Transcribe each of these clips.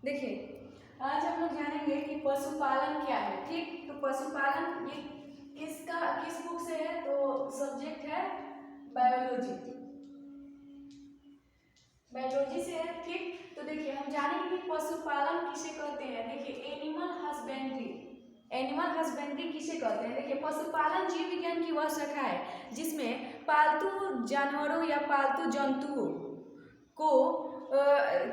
देखिए, आज हम लोग जानेंगे कि पशुपालन क्या है। ठीक, तो पशुपालन ये किस बुक से है, तो सब्जेक्ट है बायोलॉजी से है। ठीक, तो देखिए हम जानेंगे कि पशुपालन किसे कहते हैं। देखिए, एनिमल हस्बेंड्री किसे कहते हैं। देखिए, पशुपालन जीव विज्ञान की वह शाखा है जिसमें पालतू जानवरों या पालतू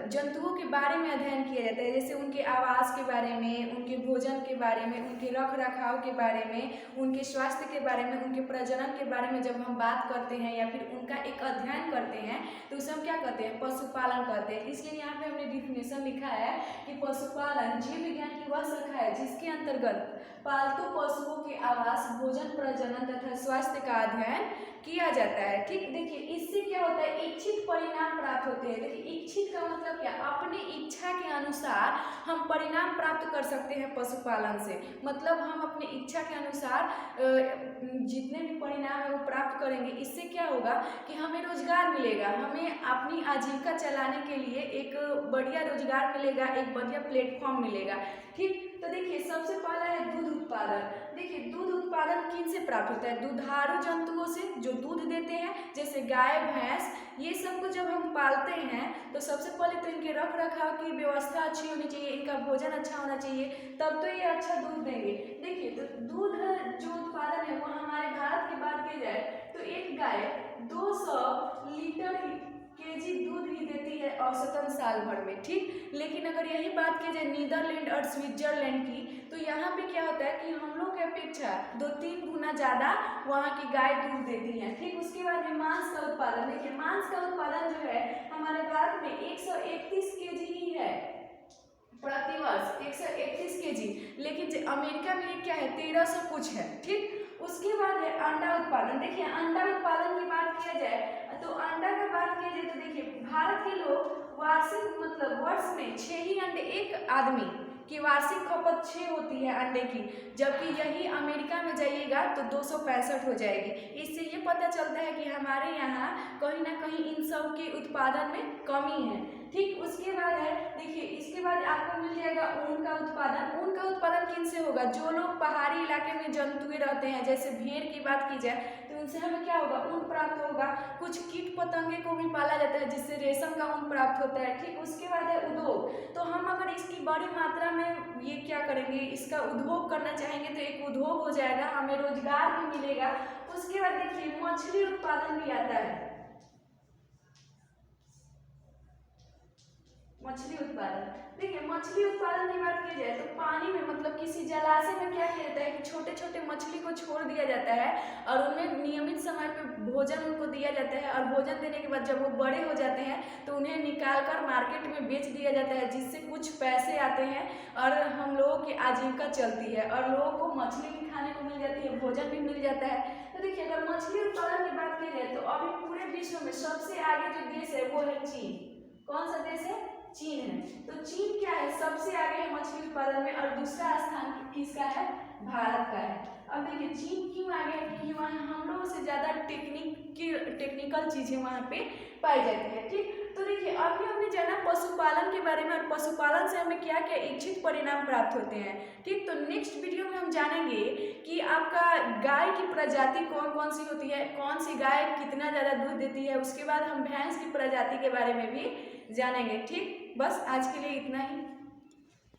जंतुओं के बारे में अध्ययन किया जाता है, जैसे उनके आवास के बारे में, उनके भोजन के बारे में, उनके रख रखाव के बारे में, उनके स्वास्थ्य के बारे में, उनके प्रजनन के बारे में जब हम बात करते हैं या फिर उनका एक अध्ययन करते हैं तो उसे हम क्या कहते हैं, पशुपालन कहते हैं। इसलिए यहाँ पे हमने डिफिनेशन लिखा है कि पशुपालन जीव विज्ञान की वह शाखा है जिसके अंतर्गत पालतू पशुओं के आवास, भोजन, प्रजनन तथा स्वास्थ्य का अध्ययन किया जाता है। ठीक, देखिए इससे क्या होता है, इच्छित परिणाम प्राप्त होते हैं। देखिए, इच्छित का मतलब क्या, अपनी इच्छा के अनुसार हम परिणाम प्राप्त कर सकते हैं पशुपालन से। मतलब हम अपनी इच्छा के अनुसार जितने भी परिणाम है वो प्राप्त करेंगे। इससे क्या होगा कि हमें रोजगार मिलेगा, हमें अपनी आजीविका चलाने के लिए एक बढ़िया रोजगार मिलेगा, एक बढ़िया प्लेटफॉर्म मिलेगा। ठीक, तो देखिए सबसे पहला है दूध उत्पादन। देखिए, दूध उत्पादन किन से प्राप्त होता है, दुधारू जंतुओं से जो दूध देते हैं, जैसे गाय, भैंस, ये सब को जब हम पालते हैं तो सबसे पहले तो इनके रख रखाव की व्यवस्था अच्छी होनी चाहिए, इनका भोजन अच्छा होना चाहिए, तब तो ये अच्छा दूध देंगे। देखिए, तो दूध जो उत्पादन है वो हमारे भारत की बात की जाए तो एक गाय 200 लीटर केजी दूध ही देती है औसतन साल भर में। ठीक, लेकिन अगर यही बात की जाए नीदरलैंड और स्विट्जरलैंड की, तो यहाँ पे क्या होता है कि हम लोग की अपेक्षा 2-3 गुना ज़्यादा वहाँ की गाय दूध देती हैं। ठीक, उसके बाद में मांस का उत्पादन। देखिए, मांस का उत्पादन जो है हमारे भारत में 131 केजी ही है प्रतिवर्ष, 131 केजी, लेकिन अमेरिका में क्या है 1300 कुछ है। ठीक, उसके बाद है अंडा उत्पादन। देखिए, अंडा उत्पादन की बात किया जाए तो अंडा की बात किया जाए तो देखिए भारत के लोग वार्षिक मतलब वर्ष में 6 ही अंडे, एक आदमी की वार्षिक खपत 6 होती है अंडे की, जबकि यही अमेरिका में जाइएगा तो 265 हो जाएगी। इससे ये पता चलता है कि हमारे यहाँ कहीं ना कहीं इन सब के उत्पादन में कमी है। ठीक, उसके बाद है देखिए, इसके बाद आपको मिल जाएगा ऊन का उत्पादन। ऊन का उत्पादन किन से होगा, जो लोग पहाड़ी इलाके में जंतुएं रहते हैं, जैसे भेड़ की बात की जाए तो उनसे हमें क्या होगा, ऊन प्राप्त होगा। कुछ कीट पतंगे को भी पाला जाता है जिससे रेशम का ऊन प्राप्त होता है। ठीक, उसके बाद है उद्योग। तो हम अगर इसकी बड़ी मात्रा में ये क्या करेंगे, इसका उद्योग करना चाहेंगे तो एक उद्योग हो जाएगा, हमें रोजगार भी मिलेगा। उसके बाद देखिए मछली उत्पादन भी आता है, मछली उत्पादन। देखिए, मछली उत्पादन की बात की जाए तो पानी में मतलब किसी जलाशय में क्या किया जाता है कि छोटे छोटे मछली को छोड़ दिया जाता है और उन्हें नियमित समय पे भोजन उनको दिया जाता है, और भोजन देने के बाद जब वो बड़े हो जाते हैं तो उन्हें निकाल कर मार्केट में बेच दिया जाता है, जिससे कुछ पैसे आते हैं और हम लोगों की आजीविका चलती है और लोगों को मछली भी खाने को मिल जाती है, भोजन भी मिल जाता है। तो देखिए, अगर मछली उत्पादन की बात की जाए तो अभी पूरे विश्व में सबसे आगे जो देश है वो है चीन। कौन सा देश है, चीन है। तो चीन क्या है, सबसे आगे है मछली उत्पादन में, और दूसरा स्थान किसका है, भारत का है। अब देखिए चीन क्यों आगे है, क्योंकि वहाँ हम लोगों से ज़्यादा टेक्निकल चीज़ें वहाँ पे पाई जाती है। ठीक, तो देखिए अभी हमने जाना पशुपालन के बारे में और पशुपालन से हमें क्या क्या इच्छित परिणाम प्राप्त होते हैं। ठीक, तो नेक्स्ट वीडियो में हम जानेंगे कि आपका गाय की प्रजाति कौन कौन सी होती है, कौन सी गाय कितना ज़्यादा दूध देती है। उसके बाद हम भैंस की प्रजाति के बारे में भी जानेंगे। ठीक, बस आज के लिए इतना ही।